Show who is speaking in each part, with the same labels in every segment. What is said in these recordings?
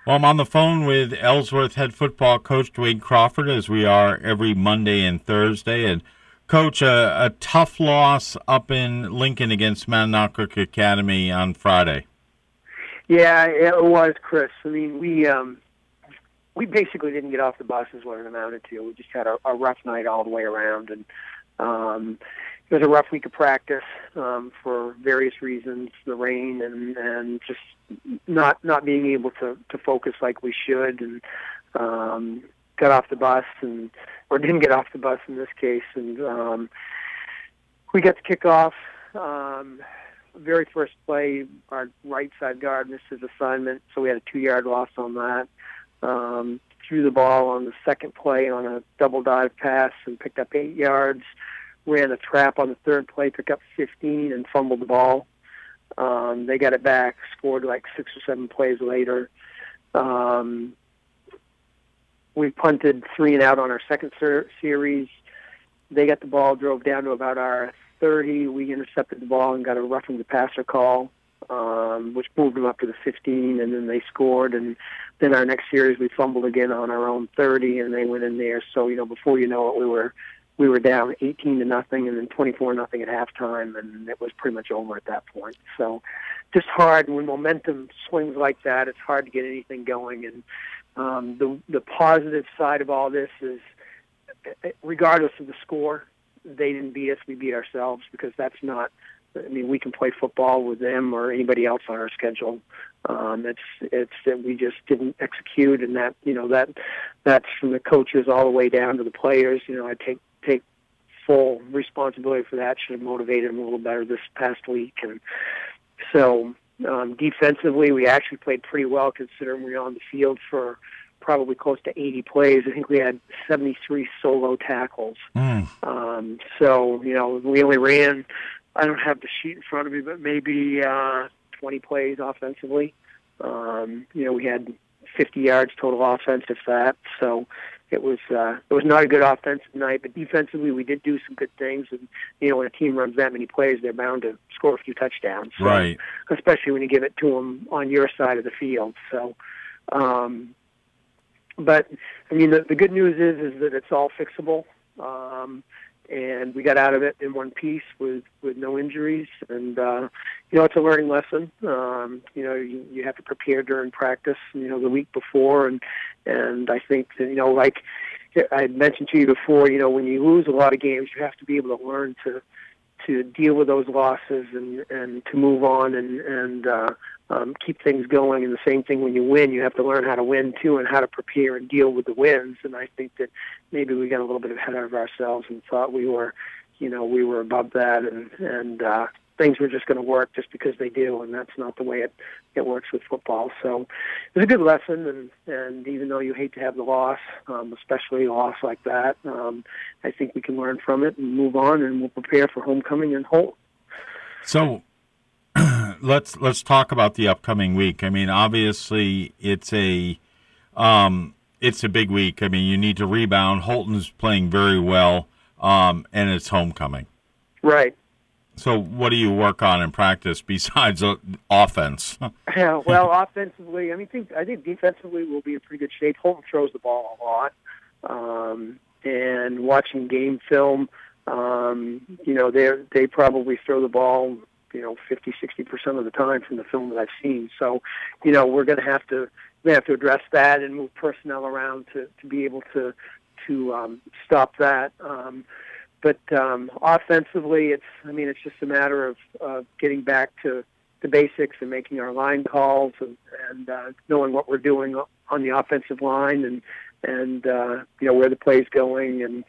Speaker 1: Well, I'm on the phone with Ellsworth head football coach Coach Crawford, as we are every Monday and Thursday. And, Coach, a tough loss up in Lincoln against Mattanawcook Academy on Friday.
Speaker 2: Yeah, it was, Chris. I mean, we basically didn't get off the bus is what it amounted to. We just had a rough night all the way around, and it was a rough week of practice for various reasons, the rain and just not being able to focus like we should, and got off the bus or didn't get off the bus in this case, and we got to kick off. Very first play, our right side guard missed his assignment, so we had a 2-yard loss on that. Threw the ball on the second play on a double dive pass and picked up 8 yards. Ran a trap on the third play, picked up 15 and fumbled the ball. They got it back, scored like 6 or 7 plays later. We punted 3 and out on our second series. They got the ball, drove down to about our 30. We intercepted the ball and got a roughing the passer call, which moved them up to the 15, and then they scored. And then our next series, we fumbled again on our own 30, and they went in there. So, before you know it, we were down 18-0 and then 24-0 at halftime, and it was pretty much over at that point. So just hard when momentum swings like that. It's hard to get anything going. And the positive side of all this is, regardless of the score, they didn't beat us. We beat ourselves, because that's not. I mean, we can play football with them or anybody else on our schedule. It's that we just didn't execute, and that's from the coaches all the way down to the players. I take full responsibility for that. Should have motivated them a little better this past week. And so defensively, we actually played pretty well, considering we were on the field for probably close to 80 plays. I think we had 73 solo tackles. So, we only ran, I don't have the sheet in front of me, but maybe 20 plays offensively. We had 50 yards total offense, if that. So it was not a good offensive night, but defensively we did do some good things. And when a team runs that many plays, they're bound to score a few touchdowns. So,
Speaker 1: right.
Speaker 2: Especially when you give it to them on your side of the field. So, but I mean, the good news is that it's all fixable. And we got out of it in one piece with no injuries. And, it's a learning lesson. You have to prepare during practice, the week before. And I think that, like I mentioned to you before, when you lose a lot of games, you have to be able to learn to deal with those losses and to move on and keep things going. And the same thing when you win, you have to learn how to win too, and how to prepare and deal with the wins. And I think that maybe we got a little bit ahead of ourselves and thought we were above that, and things were just going to work just because they do, and that's not the way it works with football. So it was a good lesson, and even though you hate to have the loss, especially a loss like that, I think we can learn from it and move on, and we'll prepare for homecoming in Houlton.
Speaker 1: So let's talk about the upcoming week. I mean, obviously it's a big week. I mean, you need to rebound. Houlton's playing very well, and it's homecoming.
Speaker 2: Right.
Speaker 1: So what do you work on in practice besides offense?
Speaker 2: Yeah, well, offensively, I think defensively we'll be in pretty good shape. Houlton throws the ball a lot, and watching game film, they probably throw the ball 50-60% of the time from the film that I've seen. So, we're going to have to address that and move personnel around to be able to stop that. But offensively, it's just a matter of getting back to the basics and making our line calls and knowing what we're doing on the offensive line and where the play's going. And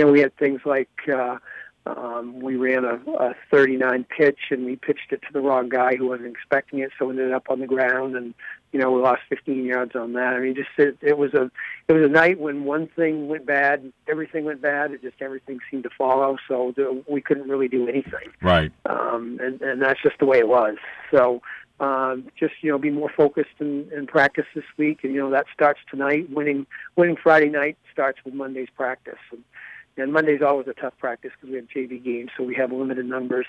Speaker 2: we had things like we ran a 39 pitch, and we pitched it to the wrong guy who wasn't expecting it, so it ended up on the ground, and we lost 15 yards on that. I mean, it was a night when one thing went bad, everything went bad. Everything seemed to follow, so we couldn't really do anything.
Speaker 1: Right.
Speaker 2: And that's just the way it was. So be more focused in practice this week, and that starts tonight. Winning Friday night starts with Monday's practice. And Monday's always a tough practice because we have JV games, so we have limited numbers.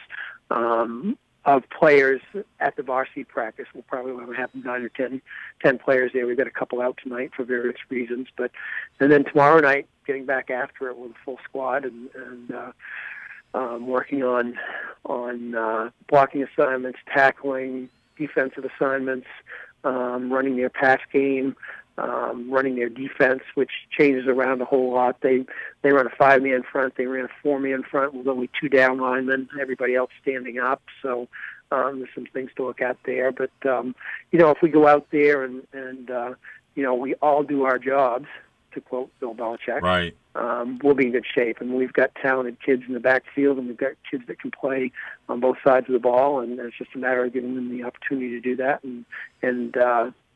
Speaker 2: players at the varsity practice. We'll probably have 9 or 10 players there. We've got a couple out tonight for various reasons, and then tomorrow night, getting back after it with a full squad and working on blocking assignments, tackling, defensive assignments, running their pass game, running their defense, which changes around a whole lot. They run a 5-man front. They ran a 4-man front with only 2 down linemen, everybody else standing up. So there's some things to look at there. But, if we go out there and we all do our jobs, to quote Bill Belichick,
Speaker 1: right,
Speaker 2: we'll be in good shape. And we've got talented kids in the backfield, and we've got kids that can play on both sides of the ball, and it's just a matter of giving them the opportunity to do that. And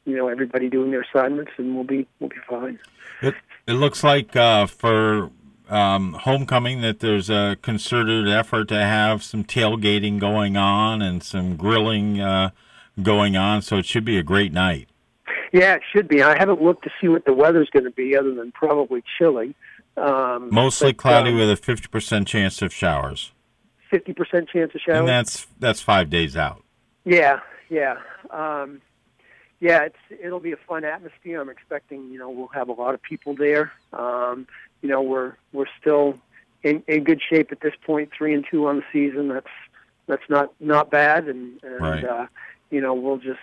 Speaker 2: everybody doing their assignments, and we'll be fine.
Speaker 1: It looks like for homecoming that there's a concerted effort to have some tailgating going on and some grilling going on, so it should be a great night.
Speaker 2: Yeah, it should be. I haven't looked to see what the weather's going to be, other than probably chilly.
Speaker 1: Mostly cloudy with a 50% chance of showers.
Speaker 2: 50% chance of showers?
Speaker 1: And that's 5 days out.
Speaker 2: Yeah. It'll be a fun atmosphere. I'm expecting, we'll have a lot of people there. We're still in good shape at this point, 3-2 on the season. That's not bad, and
Speaker 1: right.
Speaker 2: We'll just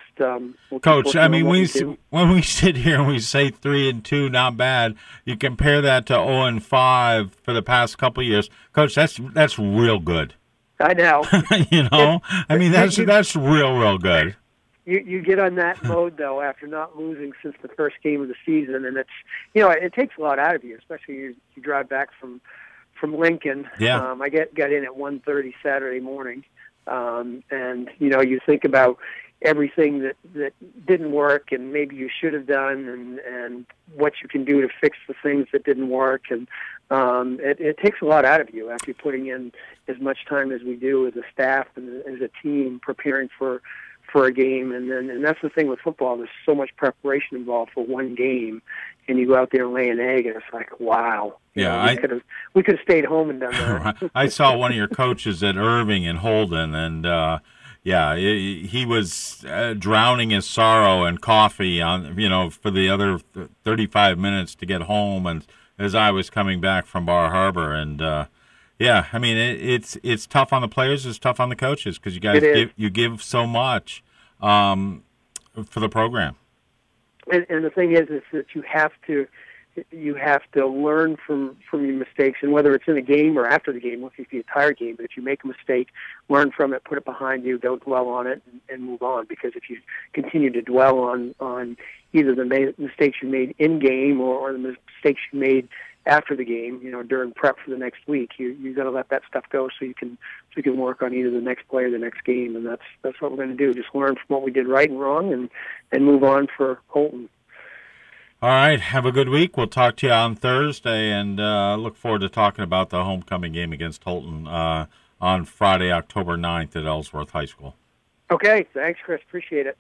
Speaker 2: we'll
Speaker 1: Coach, I mean, when we sit here and we say 3-2, not bad, you compare that to 0-5 for the past couple of years. Coach, that's real good.
Speaker 2: I know.
Speaker 1: That's real good.
Speaker 2: You get on that mode, though, after not losing since the first game of the season, and it's it takes a lot out of you, especially you drive back from Lincoln.
Speaker 1: Yeah.
Speaker 2: I got in at 1:30 Saturday morning, and you think about everything that didn't work and maybe you should have done, and what you can do to fix the things that didn't work, and it takes a lot out of you after putting in as much time as we do as a staff and as a team preparing for a game, and that's the thing with football. There's so much preparation involved for one game, and you go out there and lay an egg, and it's like, wow.
Speaker 1: Yeah,
Speaker 2: we could have stayed home and done that.
Speaker 1: I saw one of your coaches at Irving in Houlton, and he was drowning his sorrow in coffee on for the other 35 minutes to get home, and as I was coming back from Bar Harbor, and it's tough on the players, it's tough on the coaches, because you guys give so much for the program.
Speaker 2: And the thing is that you have to learn from your mistakes, and whether it's in a game or after the game, if it's the entire game, but if you make a mistake, learn from it, put it behind you, don't dwell on it, and move on. Because if you continue to dwell on either the mistakes you made in game or the mistakes you made after the game, during prep for the next week, you got to let that stuff go so you can work on either the next play or the next game, and that's what we're going to do. Just learn from what we did right and wrong, and move on for Houlton.
Speaker 1: All right, have a good week. We'll talk to you on Thursday, and look forward to talking about the homecoming game against Houlton on Friday, October 9th at Ellsworth High School.
Speaker 2: Okay, thanks, Chris. Appreciate it.